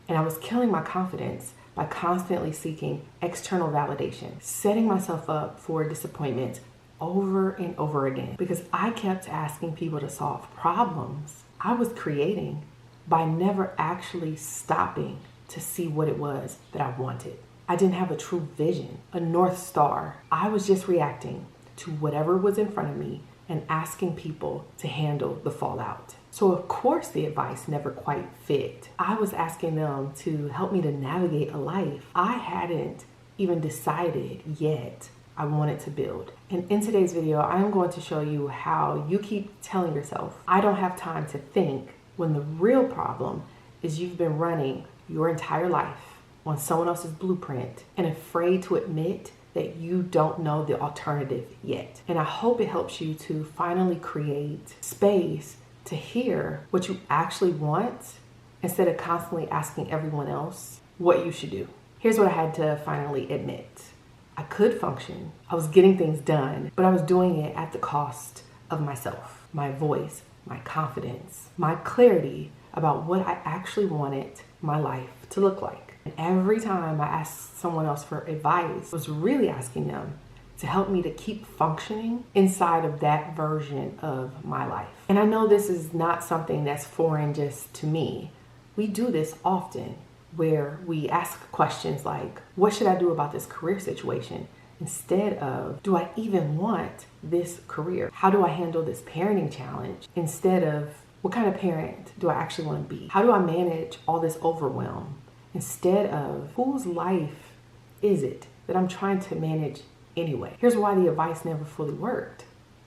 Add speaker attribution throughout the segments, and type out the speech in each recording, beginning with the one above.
Speaker 1: And I was killing my confidence by constantly seeking external validation, setting myself up for disappointment over and over again because I kept asking people to solve problems I was creating by never actually stopping to see what it was that I wanted. I didn't have a true vision, a North Star. I was just reacting to whatever was in front of me and asking people to handle the fallout. So of course the advice never quite fit. I was asking them to help me to navigate a life I hadn't even decided yet I wanted to build. And in today's video, I'm going to show you how you keep telling yourself, I don't have time to think, when the real problem is you've been running your entire life on someone else's blueprint and afraid to admit that you don't know the alternative yet. And I hope it helps you to finally create space to hear what you actually want instead of constantly asking everyone else what you should do. Here's what I had to finally admit. I could function, I was getting things done, but I was doing it at the cost of myself, my voice, my confidence, my clarity about what I actually wanted my life to look like. And every time I asked someone else for advice, I was really asking them to help me to keep functioning inside of that version of my life. And I know this is not something that's foreign just to me. We do this often, where we ask questions like, what should I do about this career situation? Instead of, do I even want this career? How do I handle this parenting challenge? Instead of, what kind of parent do I actually want to be? How do I manage all this overwhelm? Instead of, whose life is it that I'm trying to manage anyway? Here's why the advice never fully worked.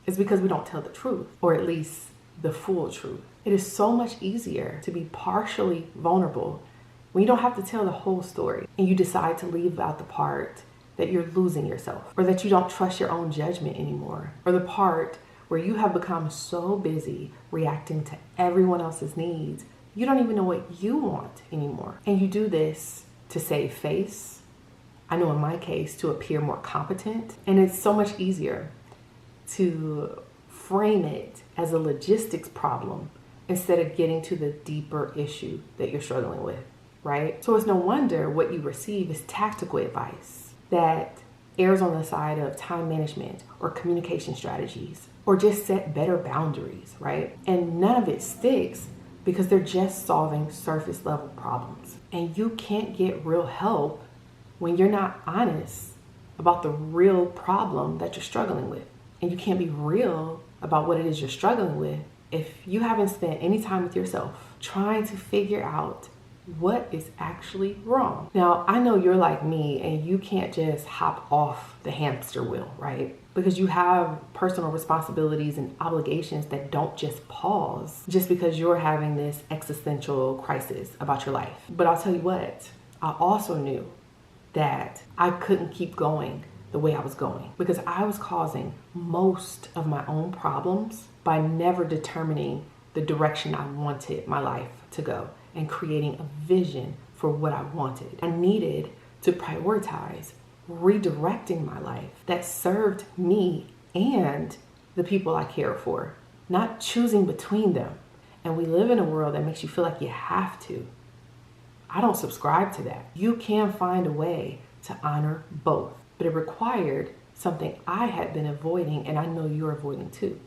Speaker 1: It's because we don't tell the truth, or at least the full truth. It is so much easier to be partially vulnerable when you don't have to tell the whole story and you decide to leave out the part that you're losing yourself, or that you don't trust your own judgment anymore, or the part where you have become so busy reacting to everyone else's needs, you don't even know what you want anymore. And you do this to save face. I know in my case, to appear more competent. And it's so much easier to frame it as a logistics problem instead of getting to the deeper issue that you're struggling with, right? So it's no wonder what you receive is tactical advice that errs on the side of time management or communication strategies, or just set better boundaries, right? And none of it sticks because they're just solving surface level problems. And you can't get real help when you're not honest about the real problem that you're struggling with. And you can't be real about what it is you're struggling with if you haven't spent any time with yourself trying to figure out what is actually wrong. Now, I know you're like me and you can't just hop off the hamster wheel, right? Because you have personal responsibilities and obligations that don't just pause just because you're having this existential crisis about your life. But I'll tell you what, I also knew that I couldn't keep going the way I was going because I was causing most of my own problems by never determining the direction I wanted my life to go and creating a vision for what I wanted. I needed to prioritize redirecting my life that served me and the people I care for, not choosing between them. And we live in a world that makes you feel like you have to. I don't subscribe to that. You can find a way to honor both, but it required something I had been avoiding, and I know you're avoiding too.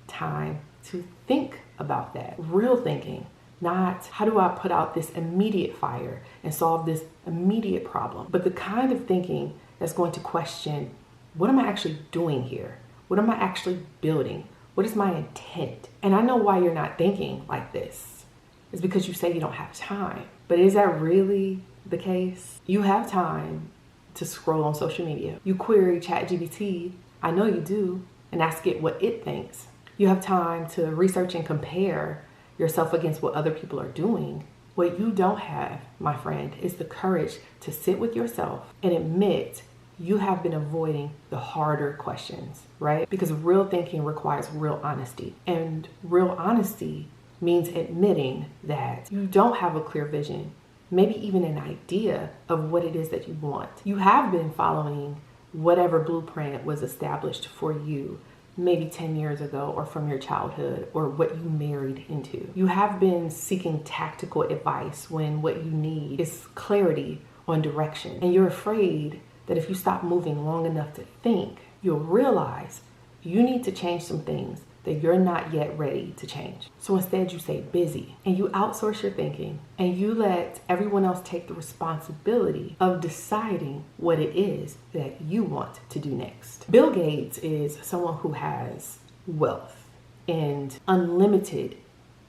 Speaker 1: Time to think about that. Real thinking. Not how do I put out this immediate fire and solve this immediate problem, but the kind of thinking that's going to question, what am I actually doing here? What am I actually building? What is my intent? And I know why you're not thinking like this. It's because you say you don't have time. But is that really the case? You have time to scroll on social media. You query ChatGPT, I know you do, and ask it what it thinks. You have time to research and compare yourself against what other people are doing. What you don't have, my friend, is the courage to sit with yourself and admit you have been avoiding the harder questions, right? Because real thinking requires real honesty. And real honesty means admitting that you don't have a clear vision, maybe even an idea of what it is that you want. You have been following whatever blueprint was established for you maybe 10 years ago or from your childhood or what you married into. You have been seeking tactical advice when what you need is clarity on direction. And you're afraid that if you stop moving long enough to think, you'll realize you need to change some things that you're not yet ready to change. So instead you stay busy and you outsource your thinking and you let everyone else take the responsibility of deciding what it is that you want to do next. Bill Gates is someone who has wealth and unlimited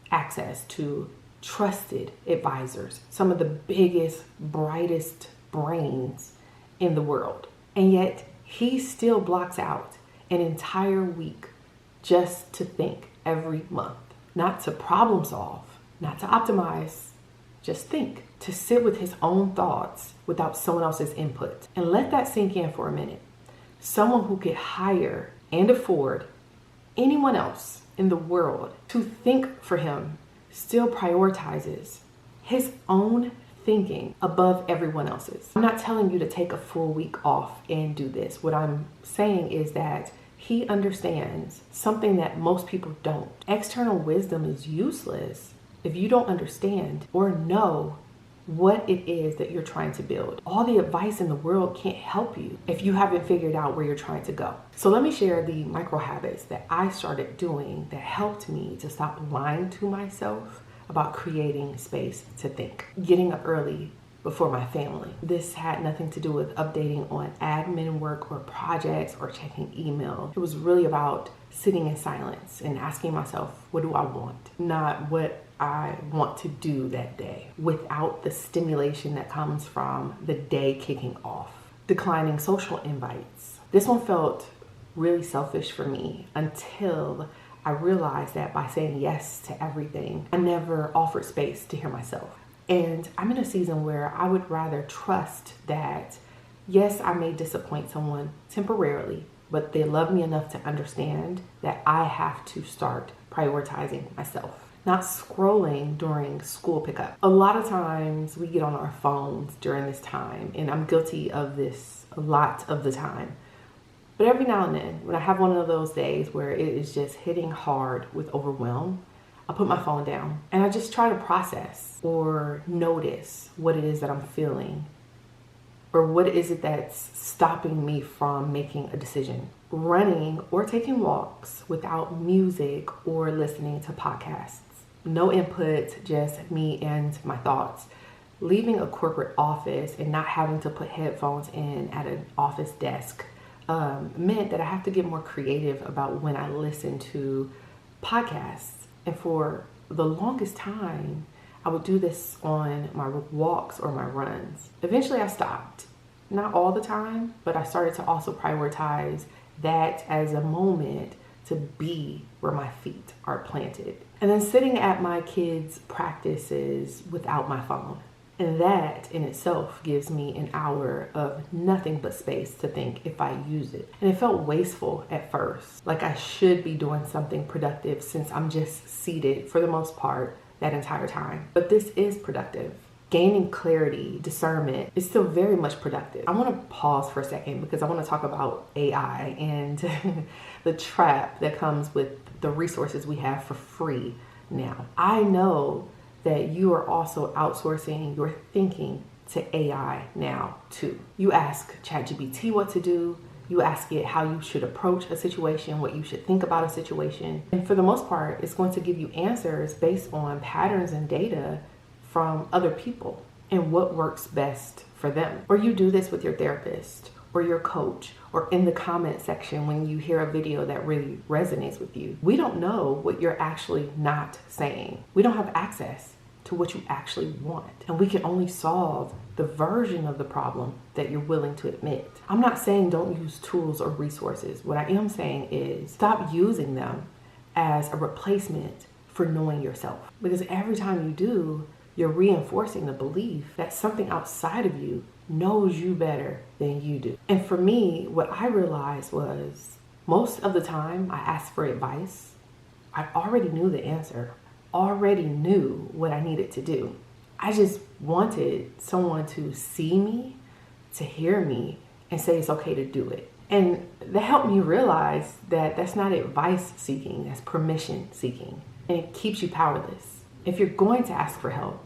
Speaker 1: access to trusted advisors, some of the biggest, brightest brains in the world. And yet he still blocks out an entire week just to think every month, not to problem solve, not to optimize, just think, to sit with his own thoughts without someone else's input. And let that sink in for a minute. Someone who could hire and afford anyone else in the world to think for him still prioritizes his own thinking above everyone else's. I'm not telling you to take a full week off and do this. What I'm saying is that he understands something that most people don't. External wisdom is useless if you don't understand or know what it is that you're trying to build. All the advice in the world can't help you if you haven't figured out where you're trying to go. So let me share the micro habits that I started doing that helped me to stop lying to myself about creating space to think. Getting up early before my family. This had nothing to do with updating on admin work or projects or checking email. It was really about sitting in silence and asking myself, what do I want? Not what I want to do that day, without the stimulation that comes from the day kicking off. Declining social invites. This one felt really selfish for me until I realized that by saying yes to everything, I never offered space to hear myself. And I'm in a season where I would rather trust that, yes, I may disappoint someone temporarily, but they love me enough to understand that I have to start prioritizing myself. Not scrolling during school pickup. A lot of times we get on our phones during this time, and I'm guilty of this a lot of the time. But every now and then, when I have one of those days where it is just hitting hard with overwhelm, I put my phone down and I just try to process or notice what it is that I'm feeling, or what is it that's stopping me from making a decision. Running or taking walks without music or listening to podcasts. No input, just me and my thoughts. Leaving a corporate office and not having to put headphones in at an office desk meant that I have to get more creative about when I listen to podcasts. And for the longest time, I would do this on my walks or my runs. Eventually I stopped. Not all the time, but I started to also prioritize that as a moment to be where my feet are planted. And then sitting at my kids' practices without my phone. And that in itself gives me an hour of nothing but space to think if I use it. And it felt wasteful at first, like I should be doing something productive since I'm just seated for the most part that entire time. But this is productive. Gaining clarity, discernment is still very much productive. I want to pause for a second because I want to talk about AI and the trap that comes with the resources we have for free now. I know that you are also outsourcing your thinking to AI now too. You ask ChatGPT what to do. You ask it how you should approach a situation, what you should think about a situation. And for the most part, it's going to give you answers based on patterns and data from other people and what works best for them. Or you do this with your therapist or your coach or in the comment section when you hear a video that really resonates with you. We don't know what you're actually not saying. We don't have access to what you actually want. And we can only solve the version of the problem that you're willing to admit. I'm not saying don't use tools or resources. What I am saying is stop using them as a replacement for knowing yourself. Because every time you do, you're reinforcing the belief that something outside of you knows you better than you do. And for me, what I realized was most of the time I asked for advice, I already knew the answer, already knew what I needed to do. I just wanted someone to see me, to hear me, and say it's okay to do it. And that helped me realize that that's not advice seeking, that's permission seeking. And it keeps you powerless. If you're going to ask for help,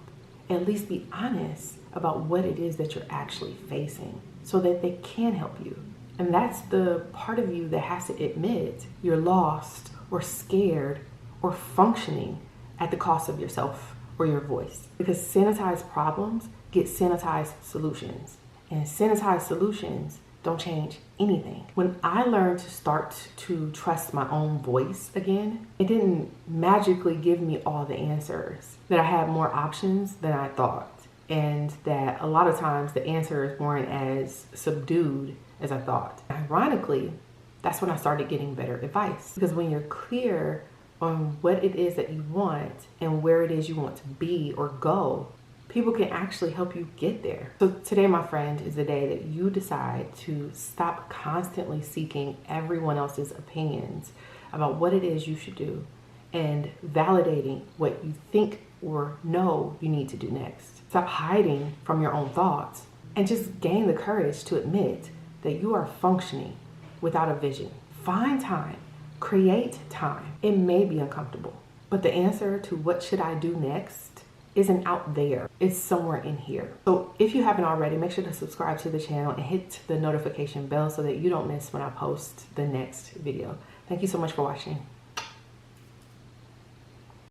Speaker 1: at least be honest about what it is that you're actually facing so that they can help you. And that's the part of you that has to admit you're lost or scared or functioning at the cost of yourself or your voice. Because sanitized problems get sanitized solutions. And sanitized solutions don't change anything. When I learned to start to trust my own voice again, it didn't magically give me all the answers. That I had more options than I thought. And that a lot of times the answers weren't as subdued as I thought. Ironically, that's when I started getting better advice. Because when you're clear on what it is that you want and where it is you want to be or go, people can actually help you get there. So today, my friend, is the day that you decide to stop constantly seeking everyone else's opinions about what it is you should do and validating what you think or know you need to do next. Stop hiding from your own thoughts and just gain the courage to admit that you are functioning without a vision. Find time, create time. It may be uncomfortable, but the answer to what should I do next isn't out there. It's somewhere in here. So if you haven't already, make sure to subscribe to the channel and hit the notification bell so that you don't miss when I post the next video. Thank you so much for watching.